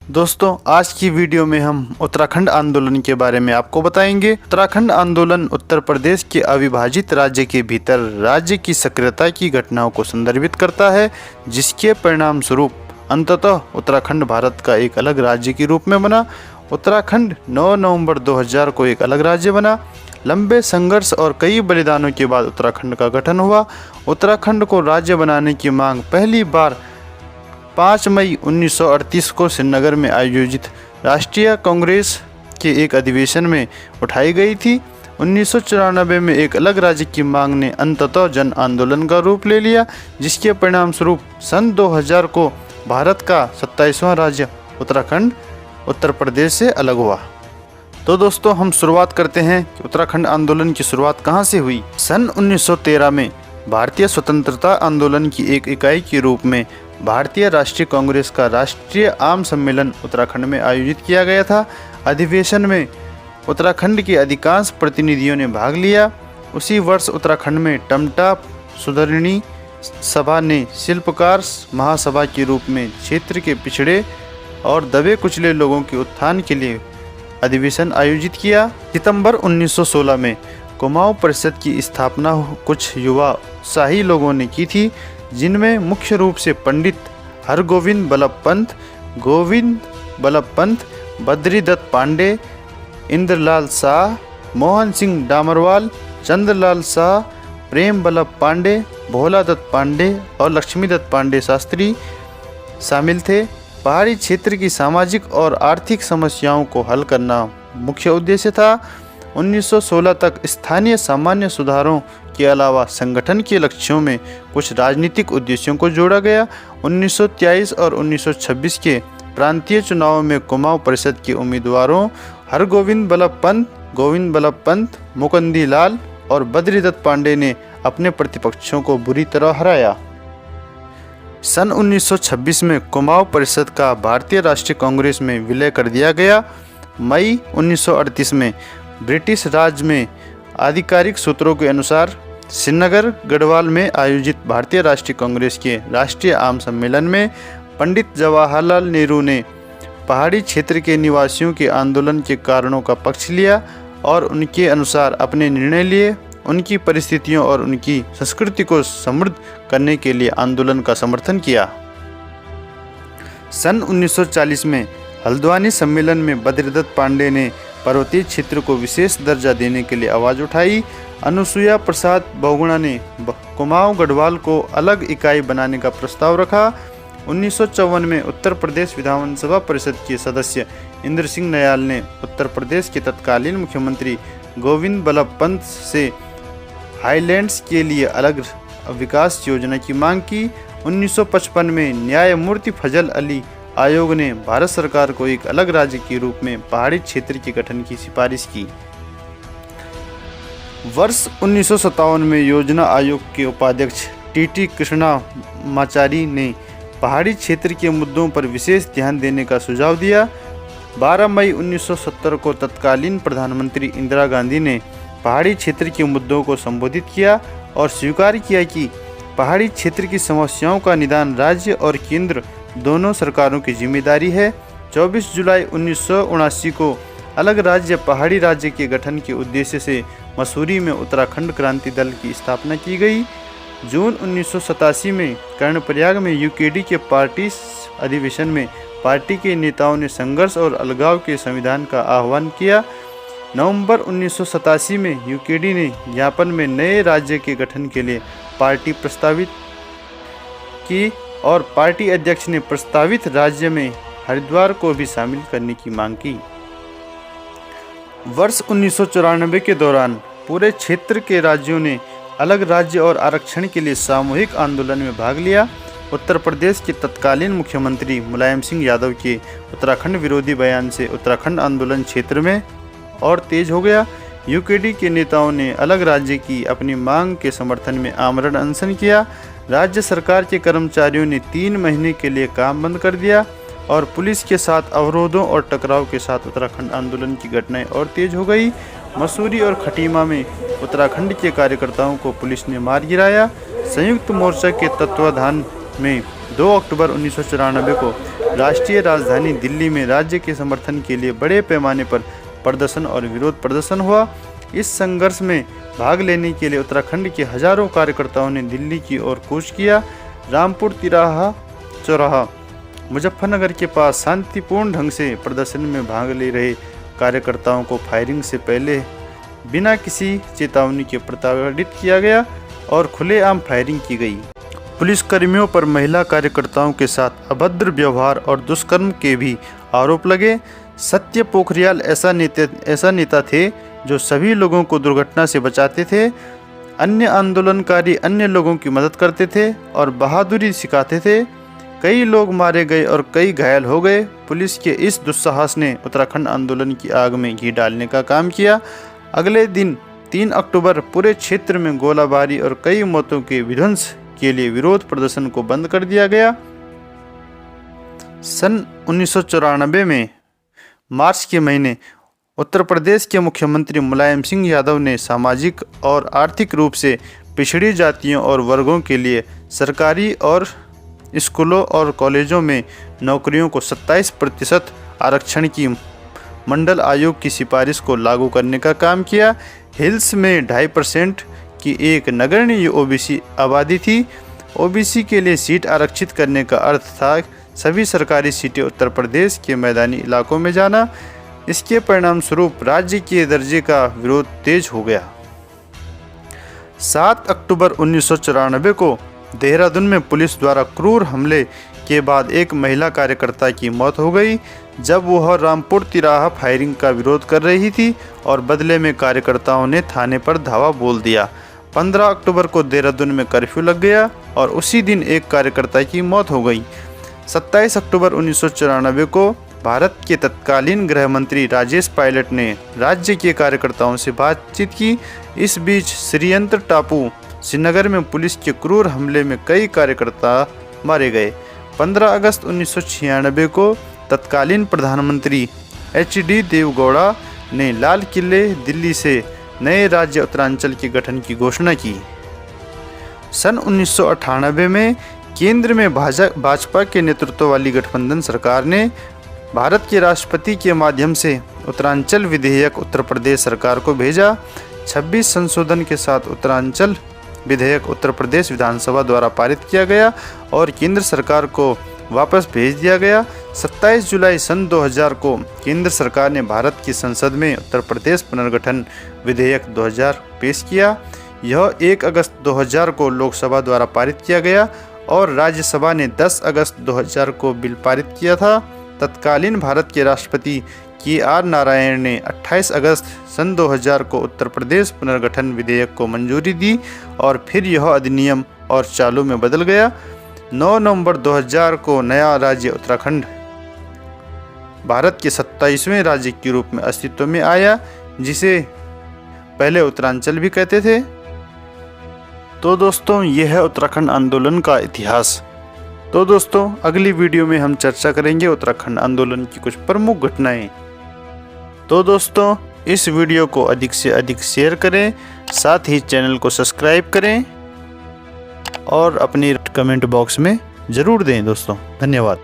दोस्तों, आज की वीडियो में हम उत्तराखंड आंदोलन के बारे में आपको बताएंगे। उत्तराखंड आंदोलन उत्तर प्रदेश के अविभाजित राज्य के भीतर राज्य की सक्रियता की घटनाओं को संदर्भित करता है, जिसके परिणाम स्वरूप अंततः उत्तराखंड भारत का एक अलग राज्य के रूप में बना। उत्तराखंड 9 नवंबर 2000 को एक अलग राज्य बना। लंबे संघर्ष और कई बलिदानों के बाद उत्तराखंड का गठन हुआ। उत्तराखंड को राज्य बनाने की मांग पहली बार 5 मई 1938 को श्रीनगर में आयोजित राष्ट्रीय कांग्रेस के एक अधिवेशन में उठाई गई थी। 1994 में एक अलग राज्य की मांग ने अंततः जन आंदोलन का रूप ले लिया, जिसके परिणाम स्वरूप सन 2000 को भारत का 27वां राज्य उत्तराखंड उत्तर प्रदेश से अलग हुआ। तो दोस्तों, हम शुरुआत करते हैं कि उत्तराखंड आंदोलन की शुरुआत कहां से हुई। सन 1913 में भारतीय स्वतंत्रता आंदोलन की एक इकाई के रूप में भारतीय राष्ट्रीय कांग्रेस का राष्ट्रीय आम सम्मेलन उत्तराखंड में आयोजित किया गया था। अधिवेशन में उत्तराखंड के अधिकांश प्रतिनिधियों ने भाग लिया। उसी वर्ष उत्तराखंड में टमटा सुधरणी सभा ने शिल्पकार महासभा के रूप में क्षेत्र के पिछड़े और दबे कुचले लोगों के उत्थान के लिए अधिवेशन आयोजित किया। सितंबर 1916 में कुमाऊं परिषद की स्थापना कुछ युवा उत्साही लोगों ने की थी, जिनमें मुख्य रूप से पंडित हरगोविंद बल्लभ पंत, गोविंद बल्लभ पंत, बद्रीदत्त पांडे, इंद्रलाल शाह, मोहन सिंह डामरवाल, चंद्रलाल शाह, प्रेम बल्लभ पांडे, भोला दत्त पांडे और लक्ष्मीदत्त पांडे शास्त्री शामिल थे। पहाड़ी क्षेत्र की सामाजिक और आर्थिक समस्याओं को हल करना मुख्य उद्देश्य था। 1916 तक स्थानीय सामान्य सुधारों के अलावा संगठन के लक्ष्यों में कुछ राजनीतिक उद्देश्यों को जोड़ा गया। 1923 और 1926 के प्रांतीय चुनावों में कुमाऊं परिषद के उम्मीदवारों हरगोविंद बल्लभ पंत, गोविंद बल्लभ पंत, मुकुंदी लाल और बद्रीदत्त पांडे ने अपने प्रतिपक्षों को बुरी तरह हराया। सन 1926 में कुमाऊं परिषद का भारतीय राष्ट्रीय कांग्रेस में विलय कर दिया गया। मई 1938 में ब्रिटिश राज में आधिकारिक सूत्रों के अनुसार श्रीनगर गढ़वाल में आयोजित भारतीय राष्ट्रीय कांग्रेस के राष्ट्रीय आम सम्मेलन में पंडित जवाहरलाल नेहरू ने पहाड़ी क्षेत्र के निवासियों के आंदोलन के कारणों का पक्ष लिया और उनके अनुसार अपने निर्णय लिए। उनकी परिस्थितियों और उनकी संस्कृति को समृद्ध करने के लिए आंदोलन का समर्थन किया। सन 1940 में हल्द्वानी सम्मेलन में बद्रीदत्त पांडे ने पर्वतीय क्षेत्र को विशेष दर्जा देने के लिए आवाज़ उठाई। अनुसुईया प्रसाद बहुगुणा ने कुमाऊं गढ़वाल को अलग इकाई बनाने का प्रस्ताव रखा। 1954 में उत्तर प्रदेश विधानसभा परिषद के सदस्य इंद्र सिंह नयाल ने उत्तर प्रदेश के तत्कालीन मुख्यमंत्री गोविंद बल्लभ पंत से हाईलैंड्स के लिए अलग विकास योजना की मांग की। 1955 में न्यायमूर्ति फजल अली आयोग ने भारत सरकार को एक अलग राज्य के रूप में पहाड़ी क्षेत्र के गठन की सिफारिश की। वर्ष 1957 में योजना आयोग के उपाध्यक्ष टी कृष्णामाचारी ने पहाड़ी क्षेत्र के मुद्दों पर विशेष ध्यान देने का सुझाव दिया। 12 मई 1970 को तत्कालीन प्रधानमंत्री इंदिरा गांधी ने पहाड़ी क्षेत्र के मुद्दों को संबोधित किया और स्वीकार किया कि पहाड़ी क्षेत्र की समस्याओं का निदान राज्य और केंद्र दोनों सरकारों की जिम्मेदारी है। 24 जुलाई 1979 को अलग राज्य पहाड़ी राज्य के गठन के उद्देश्य से मसूरी में उत्तराखंड क्रांति दल की स्थापना की गई। जून 1987 में कर्णप्रयाग में यूकेडी के पार्टी अधिवेशन में पार्टी के नेताओं ने संघर्ष और अलगाव के संविधान का आह्वान किया। नवंबर 1987 में यूकेडी ने ज्ञापन में नए राज्य के गठन के लिए पार्टी प्रस्तावित की और पार्टी अध्यक्ष ने प्रस्तावित राज्य में हरिद्वार को भी शामिल करने की मांग की। वर्ष 1994 के दौरान पूरे क्षेत्र के राज्यों ने अलग राज्य और आरक्षण के लिए सामूहिक आंदोलन में भाग लिया। उत्तर प्रदेश के तत्कालीन मुख्यमंत्री मुलायम सिंह यादव के उत्तराखंड विरोधी बयान से उत्तराखंड आंदोलन क्षेत्र में और तेज हो गया। यूकेडी के नेताओं ने अलग राज्य की अपनी मांग के समर्थन में आमरण अनशन किया। राज्य सरकार के कर्मचारियों ने 3 महीने के लिए काम बंद कर दिया और पुलिस के साथ अवरोधों और टकराव के साथ उत्तराखंड आंदोलन की घटनाएं और तेज हो गई। मसूरी और खटीमा में उत्तराखंड के कार्यकर्ताओं को पुलिस ने मार गिराया। संयुक्त मोर्चा के तत्वाधान में 2 अक्टूबर 1994 को राष्ट्रीय राजधानी दिल्ली में राज्य के समर्थन के लिए बड़े पैमाने पर प्रदर्शन और विरोध प्रदर्शन हुआ। इस संघर्ष में भाग लेने के लिए उत्तराखंड के हजारों कार्यकर्ताओं ने दिल्ली की ओर कूच किया। रामपुर तिराहा चौराहा मुजफ्फरनगर के पास शांतिपूर्ण ढंग से प्रदर्शन में भाग ले रहे कार्यकर्ताओं को फायरिंग से पहले बिना किसी चेतावनी के प्रताड़ित किया गया और खुलेआम फायरिंग की गई। पुलिसकर्मियों पर महिला कार्यकर्ताओं के साथ अभद्र व्यवहार और दुष्कर्म के भी आरोप लगे। सत्य पोखरियाल ऐसा नेता थे जो सभी लोगों को दुर्घटना से बचाते थे, अन्य आंदोलनकारी अन्य लोगों की मदद करते थे और बहादुरी सिखाते थे। कई लोग मारे गए और कई घायल हो गए। पुलिस के इस दुस्साहस ने उत्तराखंड आंदोलन की आग में घी डालने का काम किया। अगले दिन 3 अक्टूबर पूरे क्षेत्र में गोलाबारी और कई मौतों के विध्वंस के लिए विरोध प्रदर्शन को बंद कर दिया गया। सन 1994 में मार्च के महीने उत्तर प्रदेश के मुख्यमंत्री मुलायम सिंह यादव ने सामाजिक और आर्थिक रूप से पिछड़ी जातियों और वर्गों के लिए सरकारी और स्कूलों और कॉलेजों में नौकरियों को 27% आरक्षण की मंडल आयोग की सिफारिश को लागू करने का काम किया। हिल्स में 2.5% की एक नगण्य ओबीसी आबादी थी। ओबीसी के लिए सीट आरक्षित करने का अर्थ था सभी सरकारी सीटें उत्तर प्रदेश के मैदानी इलाकों में जाना। इसके परिणाम स्वरूप राज्य के दर्जे का विरोध तेज हो गया। 7 अक्टूबर 1994 को देहरादून में पुलिस द्वारा क्रूर हमले के बाद एक महिला कार्यकर्ता की मौत हो गई जब वह रामपुर तिराहा फायरिंग का विरोध कर रही थी और बदले में कार्यकर्ताओं ने थाने पर धावा बोल दिया। 15 अक्टूबर को देहरादून में कर्फ्यू लग गया और उसी दिन एक कार्यकर्ता की मौत हो गई। 27 अक्टूबर 1994 को भारत के तत्कालीन गृह मंत्री राजेश पायलट ने राज्य के कार्यकर्ताओं से बातचीत की। इस बीच श्रीयंत्र टापू श्रीनगर में पुलिस के क्रूर हमले में कई कार्यकर्ता मारे गए। 15 अगस्त 1996 को तत्कालीन प्रधानमंत्री HD देवगौड़ा ने लाल किले दिल्ली से नए राज्य उत्तरांचल के गठन की घोषणा की। सन 1998 में केंद्र में भाजपा के नेतृत्व वाली गठबंधन सरकार ने भारत के राष्ट्रपति के माध्यम से उत्तरांचल विधेयक उत्तर प्रदेश सरकार को भेजा। 26 संशोधन के साथ उत्तरांचल विधेयक उत्तर प्रदेश विधानसभा द्वारा पारित किया गया और केंद्र सरकार को वापस भेज दिया गया। 27 जुलाई सन 2000 को केंद्र सरकार ने भारत की संसद में उत्तर प्रदेश पुनर्गठन विधेयक 2000 पेश किया। यह 1 अगस्त 2000 को लोकसभा द्वारा पारित किया गया और राज्यसभा ने 10 अगस्त 2000 को बिल पारित किया था। तत्कालीन भारत के राष्ट्रपति KR नारायण ने 28 अगस्त सन 2000 को उत्तर प्रदेश पुनर्गठन विधेयक को मंजूरी दी और फिर यह अधिनियम और चालू में बदल गया। 9 नवंबर 2000 को नया राज्य उत्तराखंड भारत के 27वें राज्य के रूप में अस्तित्व में आया, जिसे पहले उत्तरांचल भी कहते थे। तो दोस्तों, यह है उत्तराखंड आंदोलन का इतिहास। तो दोस्तों, अगली वीडियो में हम चर्चा करेंगे उत्तराखंड आंदोलन की कुछ प्रमुख घटनाएं। तो दोस्तों, इस वीडियो को अधिक से अधिक शेयर करें, साथ ही चैनल को सब्सक्राइब करें और अपनी कमेंट बॉक्स में ज़रूर दें दोस्तों। धन्यवाद।